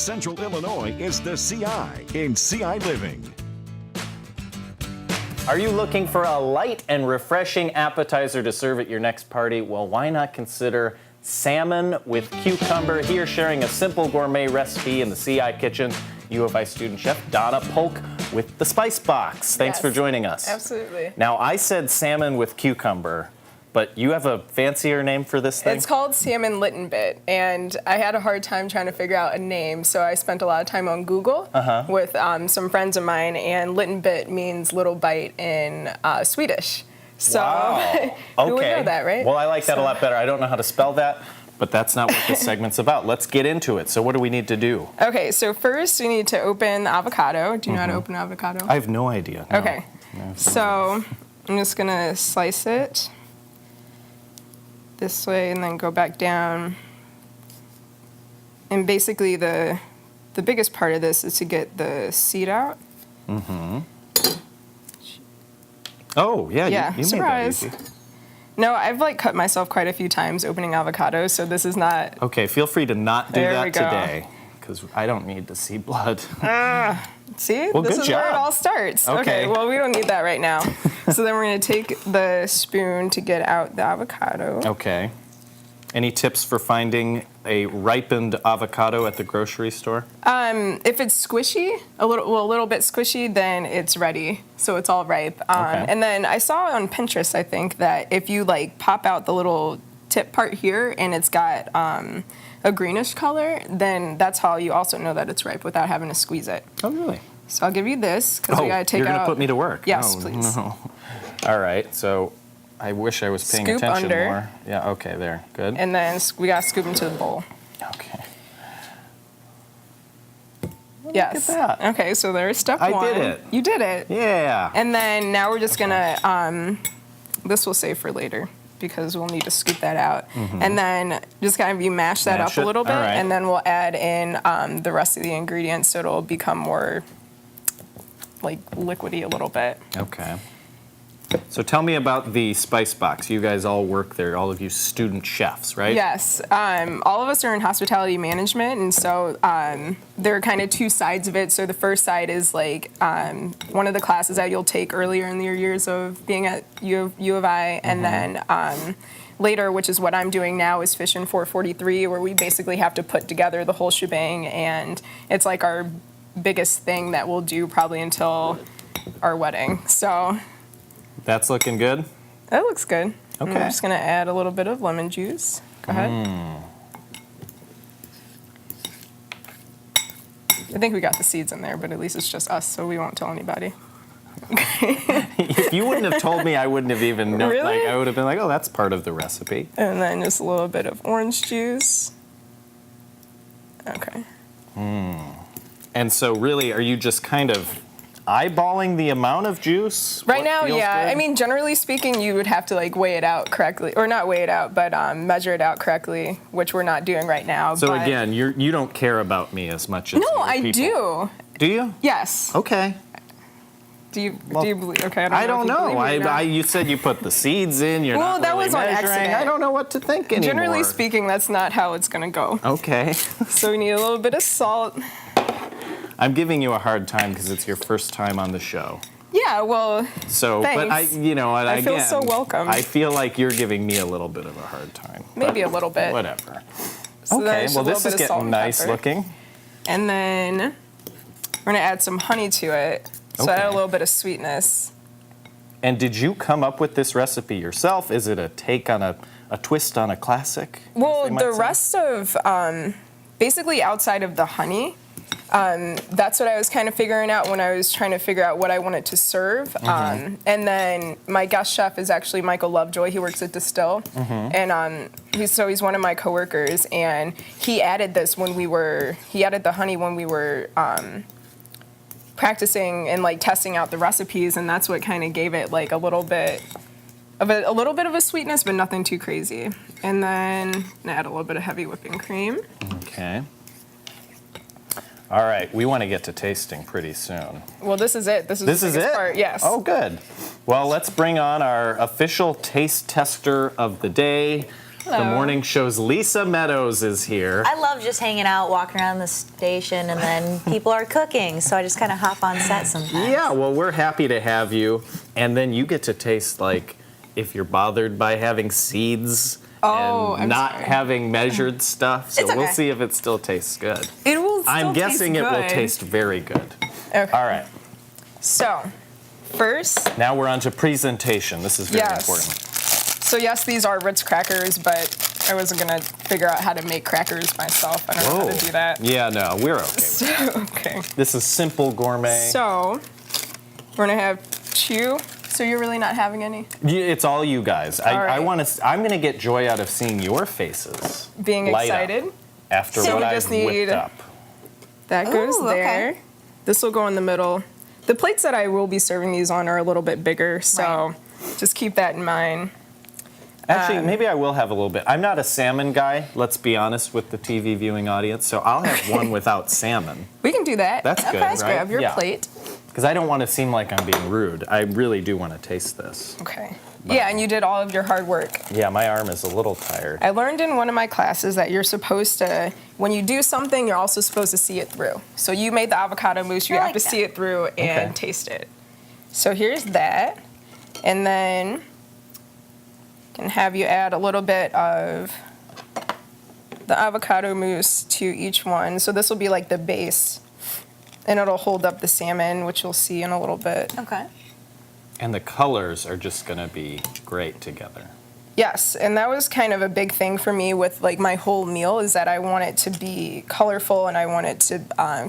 Central Illinois is the CI in CI Living. Are you looking for a light and refreshing appetizer to serve at your next party? Well, why not consider salmon with cucumber? Here sharing a simple gourmet recipe in the CI kitchen, U of I student chef Donna Polk with the Spice Box. Thanks for joining us. Absolutely. Now, I said salmon with cucumber, but you have a fancier name for this thing? It's called salmon Liten bit, and I had a hard time trying to figure out a name, so I spent a lot of time on Google with some friends of mine, and Liten bit means little bite in Swedish. So wow. who would know that, right? Well, I like that a lot better. I don't know how to spell that, but that's not what this segment's about. Let's get into it. So what do we need to do? Okay, so first we need to open the avocado. Do you know how to open an avocado? I have no idea. No. Okay, so I'm just gonna slice it this way and then go back down. And basically the biggest part of this is to get the seed out. Mm-hmm. Oh, yeah, you surprise. made that easy. No, I've cut myself quite a few times opening avocados, so this is not... Okay, feel free to not do that today, because I don't need to see blood. See? Well, this good is job. where it all starts. Okay, well, we don't need that right now. So then we're going to take the spoon to get out the avocado. Okay. Any tips for finding a ripened avocado at the grocery store? If it's squishy, a little bit squishy, then it's ready. So it's all ripe. Okay. And then I saw on Pinterest, I think, that if you pop out the little tip part here and it's got a greenish color, then that's how you also know that it's ripe without having to squeeze it. Oh, really? So I'll give you this because we got to take you're out... going to put me to work? Yes, Oh, please. No. All right, so I wish I was paying Scoop attention under. more. Yeah, okay, there. Good. And then we got to scoop into the bowl. Okay. Yes. Look at that. Okay, so there's step one. I did it. You did it. Yeah. And then now we're just gonna, this we'll save for later because we'll need to scoop that out. And then just kind of you mash that up a little bit, and then we'll add in the rest of the ingredients so it'll become more liquidy a little bit. Okay. So tell me about the Spice Box. You guys all work there, all of you student chefs, right? Yes. All of us are in hospitality management, and so there are kind of two sides of it. So the first side is one of the classes that you'll take earlier in your years of being at U of I, and then later, which is what I'm doing now, is Fission 443, where we basically have to put together the whole shebang, and it's our biggest thing that we'll do probably until our wedding. So... That's looking good? That looks good. Okay. I'm just going to add a little bit of lemon juice. Go ahead. I think we got the seeds in there, but at least it's just us, so we won't tell anybody. If you wouldn't have told me, I wouldn't have even known. Really? I would have been oh, that's part of the recipe. And then just a little bit of orange juice. Okay. And so really, are you just kind of eyeballing the amount of juice? Right now, yeah. Good? I mean, generally speaking, you would have to weigh it out correctly, or not weigh it out, but measure it out correctly, which we're not doing right now. So again, you don't care about me as much as no, I do. Do you? Yes. Okay. Do you believe? Okay, I don't know. You you said you put the seeds in. You're well, not that really was on measuring. accident. I don't know what to think anymore. Generally speaking, that's not how it's going to go. Okay. So we need a little bit of salt. I'm giving you a hard time because it's your first time on the show. Yeah, well, so, thanks. But I feel so welcome. I feel like you're giving me a little bit of a hard time. Maybe a little bit. Whatever. So okay, well this is getting nice looking. And then we're going to add some honey to it. So add a little bit of sweetness. And did you come up with this recipe yourself? Is it a take on a twist on a classic? Well, the rest of, basically outside of the honey, that's what I was kind of figuring out when I was trying to figure out what I wanted to serve. And then my guest chef is actually Michael Lovejoy. He works at Distill. And he's one of my coworkers. And he added this he added the honey when we were practicing and testing out the recipes. And that's what kind of gave it a little bit of a sweetness, but nothing too crazy. And then add a little bit of heavy whipping cream. Okay. All right, we want to get to tasting pretty soon. Well, this is it. This is the biggest part, yes. Oh, good. Well, let's bring on our official taste tester of the day. The morning show's Lisa Meadows is here. I love just hanging out, walking around the station, and then people are cooking, so I just kind of hop on set sometimes. Yeah, well, we're happy to have you. And then you get to taste, like, if you're bothered by having seeds and not having measured stuff. So It's okay. we'll see if it still tastes good. It will still I'm guessing taste it will good. taste very good. Okay. All right. So, first, Now we're on to presentation. This is very Yes. important. so yes, these are Ritz crackers, but I wasn't gonna figure out how to make crackers myself. I don't know how to do that. Yeah, no, we're okay with it. Okay. This is simple gourmet. So, we're gonna have 2. So you're really not having any? It's all you guys. All I right. want to. I'm going to get joy out of seeing your faces. Being light up excited. after So what we I've just need- whipped up. That goes Ooh, there. okay. This will go in the middle. The plates that I will be serving these on are a little bit bigger, so just keep that in mind. Actually, maybe I will have a little bit. I'm not a salmon guy. Let's be honest with the TV viewing audience. So I'll have one without salmon. We can do that. That's good, Let's right? grab your Yeah. plate. Because I don't want to seem like I'm being rude. I really do want to taste this. Okay. Yeah, and you did all of your hard work. Yeah, my arm is a little tired. I learned in one of my classes that you're supposed to, when you do something, you're also supposed to see it through. So you made the avocado mousse, you I have like to that. see it through and Okay. taste it. So here's that. And then can have you add a little bit of the avocado mousse to each one. So this will be like the base. And it'll hold up the salmon, which you'll see in a little bit. Okay. And the colors are just going to be great together. Yes, and that was kind of a big thing for me with like my whole meal is that I want it to be colorful and I want it to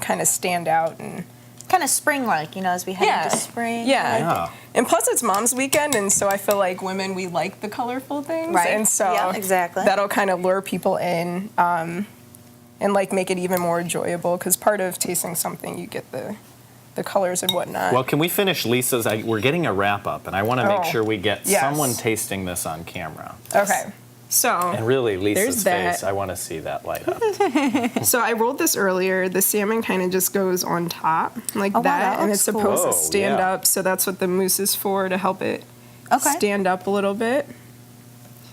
kind of stand out and Kind of spring-like, as we head into spring. Yeah. Yeah. And plus it's mom's weekend and so I feel like women we like the colorful things. Right. And so Yeah, exactly. that'll kind of lure people in and like make it even more enjoyable because part of tasting something you get the colors and whatnot. Well, can we finish Lisa's? We're getting a wrap up, and I want to make Oh, sure we get yes. someone tasting this on camera. Okay. So And really, There's Lisa's that. face, I want to see that light up. So I rolled this earlier. The salmon kind of just goes on top like wow, that, that and looks it's supposed cool. to stand Yeah. up. So that's what the mousse is for, to help it Okay. stand up a little bit.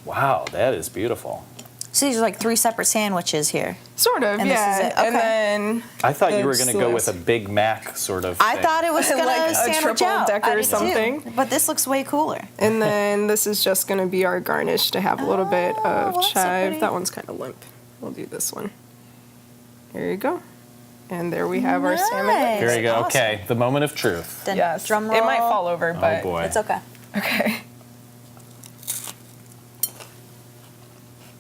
Wow, that is beautiful. So these are like 3 separate sandwiches here. Sort of, And this yeah. is it, And okay. then I thought you were There's going to go with this. a Big Mac sort of I thing. thought it was going Like to a sandwich triple out. decker I or did too. something. But this looks way cooler. and then this is just going to be our garnish to have a little bit of well, that's so chive. pretty. That one's kind of limp. We'll do this one. There you go. And there we have our salmon. Nice. Here you go. Awesome. Okay, the moment of truth. Then Yes. drum roll. It might fall over, but Oh boy. It's okay. okay.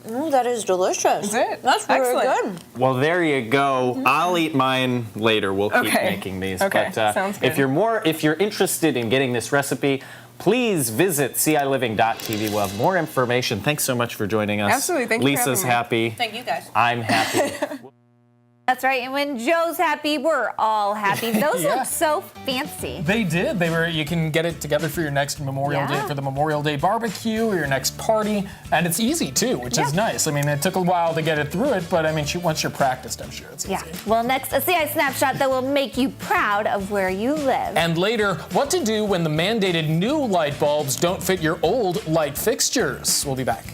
That is delicious. Is it? That's very Excellent. good. Well, there you go. I'll eat mine later. We'll keep Okay. making these. Okay, But sounds if good. if you're interested in getting this recipe, please visit ciliving.tv. We'll have more information. Thanks so much for joining us. Absolutely. Thank you for Lisa's having me. happy. Thank you guys. I'm happy. That's right. And when Joe's happy, we're all happy. Those Yeah. look so fancy. They did. They were. You can get it together for your next Memorial Day, Yeah. for the Memorial Day barbecue or your next party, and it's easy too, which is nice. I mean, it took a while to get it through it, but I mean, once you're practiced, I'm sure it's easy. Yeah. Well, next, a CI snapshot that will make you proud of where you live. And later, what to do when the mandated new light bulbs don't fit your old light fixtures. We'll be back.